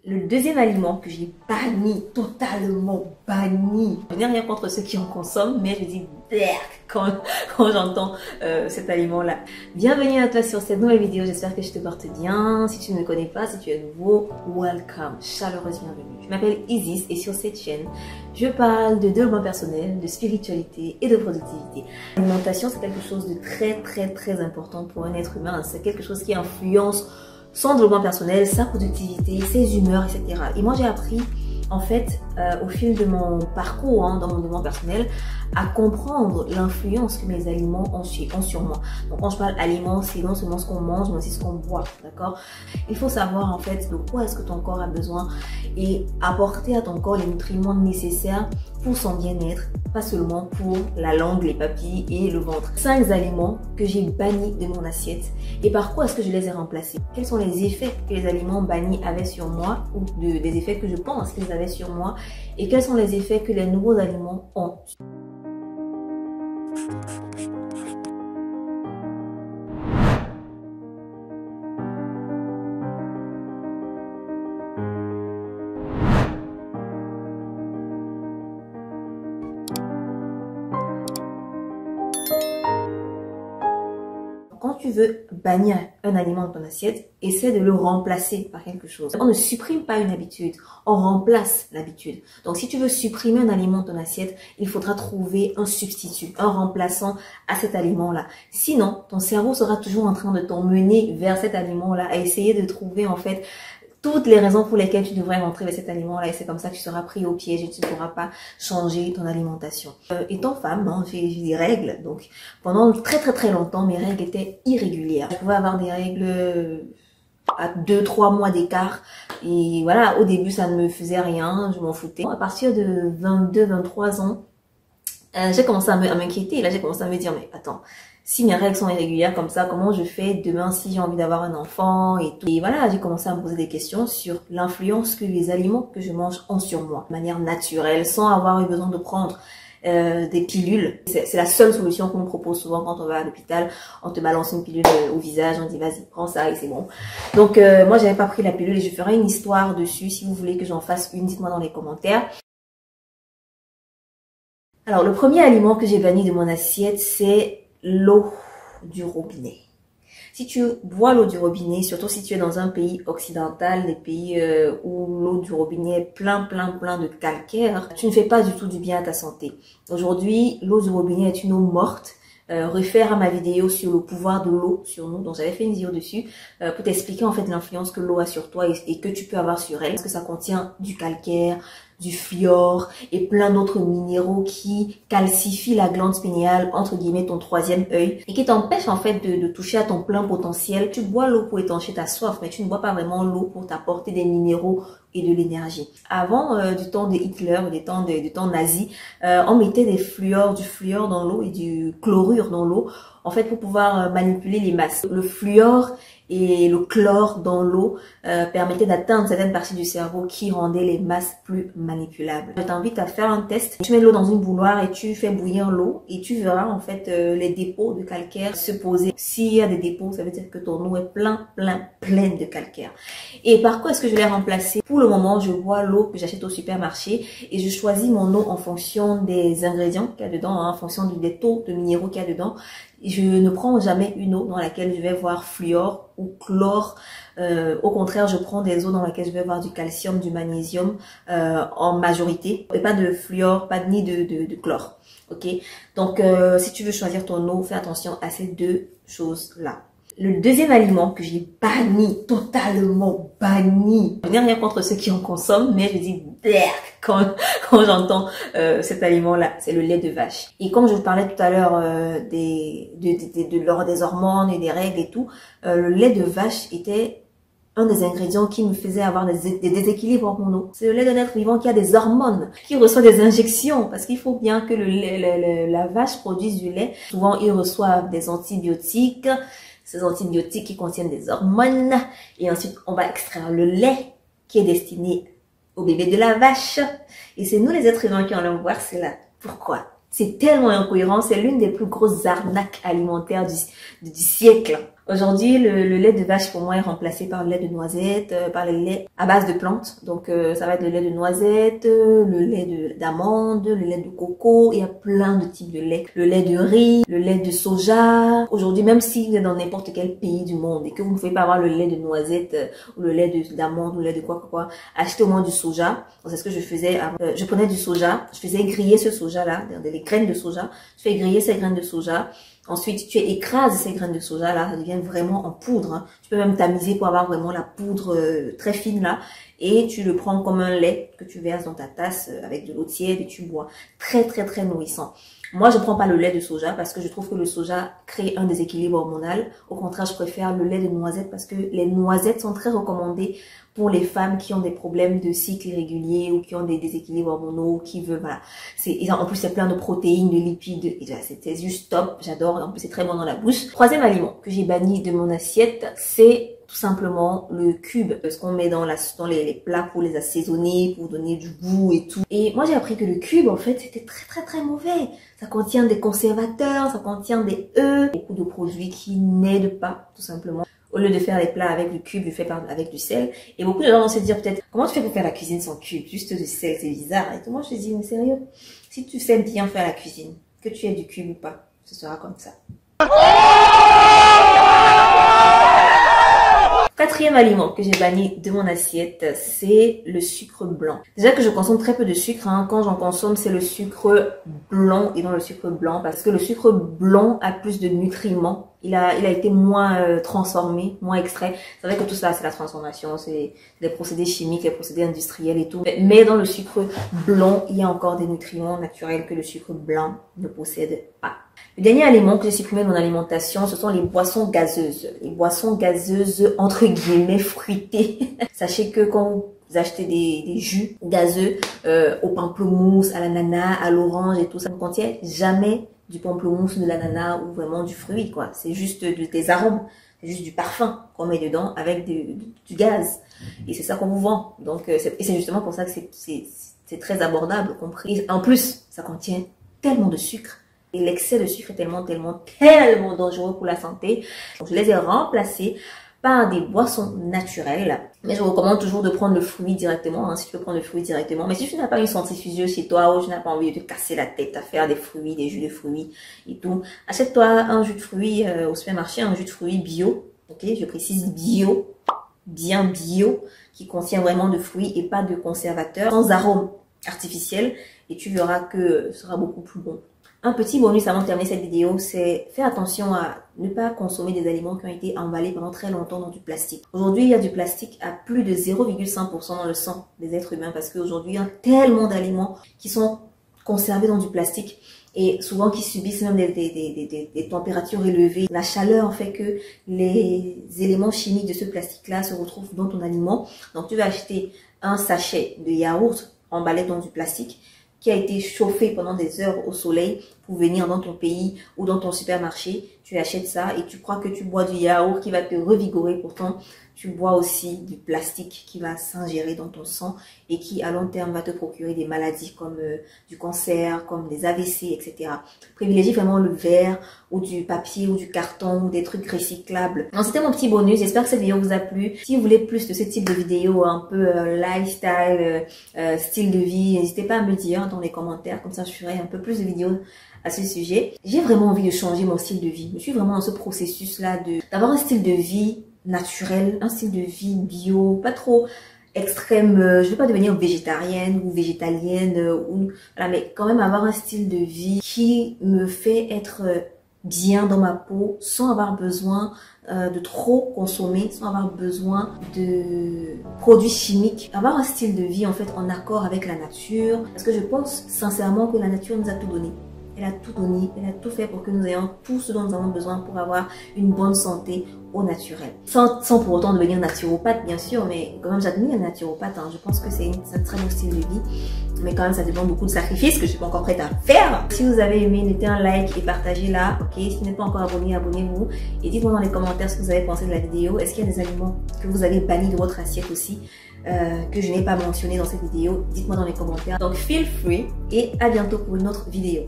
Le deuxième aliment que j'ai banni, totalement banni. Je n'ai rien contre ceux qui en consomment, mais je dis quand j'entends cet aliment-là. Bienvenue à toi sur cette nouvelle vidéo, j'espère que je te porte bien. Si tu ne me connais pas, si tu es nouveau, welcome, chaleureuse bienvenue. Je m'appelle Isis et sur cette chaîne, je parle de développement personnel, de spiritualité et de productivité. L'alimentation, c'est quelque chose de très important pour un être humain. C'est quelque chose qui influence son développement personnel, sa productivité, ses humeurs, etc. Et moi, j'ai appris, en fait, au fil de mon parcours, dans mon développement personnel, à comprendre l'influence que mes aliments ont sur moi. Donc, quand je parle aliments, c'est non seulement ce qu'on mange, mais aussi ce qu'on boit, d'accord? Il faut savoir, en fait, de quoi est-ce que ton corps a besoin et apporter à ton corps les nutriments nécessaires pour son bien-être, pas seulement pour la langue, les papilles et le ventre. 5 aliments que j'ai bannis de mon assiette. Et par quoi est-ce que je les ai remplacés? Quels sont les effets que les aliments bannis avaient sur moi ou des effets que je pense qu'ils avaient sur moi? Et quels sont les effets que les nouveaux aliments ont? Quand tu veux bannir un aliment de ton assiette, essaie de le remplacer par quelque chose. On ne supprime pas une habitude, on remplace l'habitude. Donc si tu veux supprimer un aliment de ton assiette, il faudra trouver un substitut, un remplaçant à cet aliment-là. Sinon, ton cerveau sera toujours en train de t'emmener vers cet aliment-là, à essayer de trouver en fait toutes les raisons pour lesquelles tu devrais rentrer vers cet aliment-là, et c'est comme ça que tu seras pris au piège et tu ne pourras pas changer ton alimentation. Étant femme, j'ai des règles, donc pendant très longtemps, mes règles étaient irrégulières. Je pouvais avoir des règles à 2-3 mois d'écart, et voilà, au début ça ne me faisait rien, je m'en foutais. À partir de 22-23 ans, j'ai commencé à m'inquiéter, là j'ai commencé à me dire, mais attends, si mes règles sont irrégulières comme ça, comment je fais demain si j'ai envie d'avoir un enfant et tout. Et voilà, j'ai commencé à me poser des questions sur l'influence que les aliments que je mange ont sur moi, de manière naturelle, sans avoir eu besoin de prendre des pilules. C'est la seule solution qu'on nous propose souvent quand on va à l'hôpital. On te balance une pilule au visage, on dit vas-y, prends ça et c'est bon. Donc moi, j'avais pas pris la pilule et je ferai une histoire dessus. Si vous voulez que j'en fasse une, dites-moi dans les commentaires. Alors, le premier aliment que j'ai banni de mon assiette, c'est l'eau du robinet. Si tu bois l'eau du robinet, surtout si tu es dans un pays occidental, des pays où l'eau du robinet est plein de calcaire, tu ne fais pas du tout du bien à ta santé. Aujourd'hui, l'eau du robinet est une eau morte. Réfère à ma vidéo sur le pouvoir de l'eau sur nous, donc j'avais fait une vidéo dessus pour t'expliquer en fait l'influence que l'eau a sur toi et que tu peux avoir sur elle, parce que ça contient du calcaire, du fluor et plein d'autres minéraux qui calcifient la glande spénéale, entre guillemets ton troisième œil, et qui t'empêchent en fait de toucher à ton plein potentiel. Tu bois l'eau pour étancher ta soif, mais tu ne bois pas vraiment l'eau pour t'apporter des minéraux et de l'énergie. Avant du temps de Hitler, du temps nazi, on mettait du fluor dans l'eau et du chlorure dans l'eau, en fait pour pouvoir manipuler les masses. Le fluor et le chlore dans l'eau permettaient d'atteindre certaines parties du cerveau qui rendaient les masses plus manipulables. Je t'invite à faire un test. Tu mets l'eau dans une bouilloire et tu fais bouillir l'eau et tu verras en fait les dépôts de calcaire se poser. S'il y a des dépôts, ça veut dire que ton eau est pleine de calcaire. Et par quoi est-ce que je l'ai remplacé? Pour le moment, je bois l'eau que j'achète au supermarché et je choisis mon eau en fonction des ingrédients qu'il y a dedans, en fonction des taux de minéraux qu'il y a dedans. Je ne prends jamais une eau dans laquelle je vais voir fluor ou chlore. Au contraire, je prends des eaux dans lesquelles je vais voir du calcium, du magnésium en majorité. Et pas de fluor, pas ni de chlore. Ok. Donc, si tu veux choisir ton eau, fais attention à ces deux choses-là. Le deuxième aliment que j'ai banni, totalement banni. Je n'ai rien contre ceux qui en consomment, mais je dis quand j'entends cet aliment-là, c'est le lait de vache. Et comme je vous parlais tout à l'heure des hormones et des règles et tout, le lait de vache était un des ingrédients qui me faisait avoir des déséquilibres hormonaux. C'est le lait d'un être vivant qui a des hormones, qui reçoit des injections, parce qu'il faut bien que la vache produise du lait. Souvent, ils reçoivent des antibiotiques, ces antibiotiques qui contiennent des hormones, et ensuite on va extraire le lait qui est destiné au bébé de la vache, et c'est nous les êtres humains qui allons voir cela. Pourquoi? C'est tellement incohérent, c'est l'une des plus grosses arnaques alimentaires du siècle. Aujourd'hui, le lait de vache pour moi est remplacé par le lait de noisette, par le lait à base de plantes. Donc ça va être le lait de noisette, le lait d'amande, le lait de coco. Il y a plein de types de lait. Le lait de riz, le lait de soja. Aujourd'hui, même si vous êtes dans n'importe quel pays du monde et que vous ne pouvez pas avoir le lait de noisette ou le lait d'amande ou le lait de quoi, achetez au moins du soja. C'est ce que je faisais avant. Je prenais du soja, je faisais griller ce soja-là, des graines de soja. Je fais griller ces graines de soja. Ensuite, tu écrases ces graines de soja là, ça devient vraiment en poudre. Hein. Tu peux même tamiser pour avoir vraiment la poudre très fine là. Et tu le prends comme un lait que tu verses dans ta tasse avec de l'eau tiède et tu bois. Très très très nourrissant. Moi, je prends pas le lait de soja parce que je trouve que le soja crée un déséquilibre hormonal. Au contraire, je préfère le lait de noisette parce que les noisettes sont très recommandées pour les femmes qui ont des problèmes de cycle irrégulier ou qui ont des déséquilibres hormonaux, qui veulent, voilà. En plus, c'est plein de protéines, de lipides. C'était juste top. J'adore. En plus, c'est très bon dans la bouche. Troisième aliment que j'ai banni de mon assiette, c'est tout simplement le cube, ce qu'on met dans les plats pour les assaisonner, pour donner du goût et tout. Et moi, j'ai appris que le cube, en fait, c'était très très très mauvais. Ça contient des conservateurs, ça contient des œufs, beaucoup de produits qui n'aident pas, tout simplement. Au lieu de faire les plats avec du cube, je fais avec du sel. Et beaucoup de gens vont se dire peut-être, comment tu fais pour faire la cuisine sans cube? Juste du sel, c'est bizarre. Et tout. Moi, je te dis, mais sérieux, si tu sais bien faire la cuisine, que tu aies du cube ou pas, ce sera comme ça. Quatrième aliment que j'ai banni de mon assiette, c'est le sucre blanc. Déjà que je consomme très peu de sucre, hein. Quand j'en consomme, c'est le sucre blanc et non le sucre blanc parce que le sucre blanc a plus de nutriments. Il a été moins transformé, moins extrait. C'est vrai que tout ça, c'est la transformation, c'est les procédés chimiques, les procédés industriels et tout. Mais dans le sucre blanc, il y a encore des nutriments naturels que le sucre blanc ne possède pas. Le dernier aliment que j'ai supprimé de mon alimentation, ce sont les boissons gazeuses. Les boissons gazeuses, entre guillemets, fruitées. Sachez que quand vous achetez des jus gazeux au pamplemousse, à l'ananas, à l'orange et tout ça, ne contient jamais du pamplemousse, de l'ananas ou vraiment du fruit, quoi. C'est juste des arômes, c'est juste du parfum qu'on met dedans avec du gaz. Et c'est ça qu'on vous vend. Donc, et c'est justement pour ça que c'est très abordable, compris. En plus, ça contient tellement de sucre. Et l'excès de sucre est tellement dangereux pour la santé. Donc, je les ai remplacés par des boissons naturelles. Mais je vous recommande toujours de prendre le fruit directement, hein, si tu peux prendre le fruit directement. Mais si tu n'as pas une centrifugeuse chez toi ou tu n'as pas envie de te casser la tête à faire des fruits, des jus de fruits et tout, achète-toi un jus de fruits au supermarché, un jus de fruits bio. Ok, je précise bio, bien bio, qui contient vraiment de fruits et pas de conservateurs, sans arôme artificiel. Et tu verras que ce sera beaucoup plus bon. Un petit bonus avant de terminer cette vidéo, c'est faire attention à ne pas consommer des aliments qui ont été emballés pendant très longtemps dans du plastique. Aujourd'hui, il y a du plastique à plus de 0,5% dans le sang des êtres humains parce qu'aujourd'hui, il y a tellement d'aliments qui sont conservés dans du plastique et souvent qui subissent même des températures élevées. La chaleur fait que les éléments chimiques de ce plastique-là se retrouvent dans ton aliment. Donc, tu vas acheter un sachet de yaourt emballé dans du plastique qui a été chauffé pendant des heures au soleil pour venir dans ton pays ou dans ton supermarché. Tu achètes ça et tu crois que tu bois du yaourt qui va te revigorer. Pourtant, tu bois aussi du plastique qui va s'ingérer dans ton sang et qui, à long terme, va te procurer des maladies comme du cancer, comme des AVC, etc. Privilégie vraiment le verre ou du papier ou du carton ou des trucs recyclables. Donc, c'était mon petit bonus. J'espère que cette vidéo vous a plu. Si vous voulez plus de ce type de vidéo un peu lifestyle, style de vie, n'hésitez pas à me le dire dans les commentaires. Comme ça, je ferai un peu plus de vidéos à ce sujet. J'ai vraiment envie de changer mon style de vie. Je suis vraiment dans ce processus-là d'avoir un style de vie naturel, un style de vie bio, pas trop extrême. Je veux pas devenir végétarienne ou végétalienne voilà, mais quand même avoir un style de vie qui me fait être bien dans ma peau sans avoir besoin de trop consommer, sans avoir besoin de produits chimiques. Avoir un style de vie en fait en accord avec la nature, parce que je pense sincèrement que la nature nous a tout donné. Elle a tout donné, elle a tout fait pour que nous ayons tout ce dont nous avons besoin pour avoir une bonne santé au naturel. Sans pour autant devenir naturopathe, bien sûr, mais quand même j'admire les naturopathes. Hein. Je pense que c'est un très bon style de vie. Mais quand même, ça demande beaucoup de sacrifices que je suis pas encore prête à faire. Si vous avez aimé, mettez un like et partagez-la. Ok, si vous n'êtes pas encore abonné, abonnez-vous. Et dites-moi dans les commentaires ce que vous avez pensé de la vidéo. Est-ce qu'il y a des aliments que vous avez bannis de votre assiette aussi, que je n'ai pas mentionné dans cette vidéo? Dites-moi dans les commentaires. Donc, feel free et à bientôt pour une autre vidéo.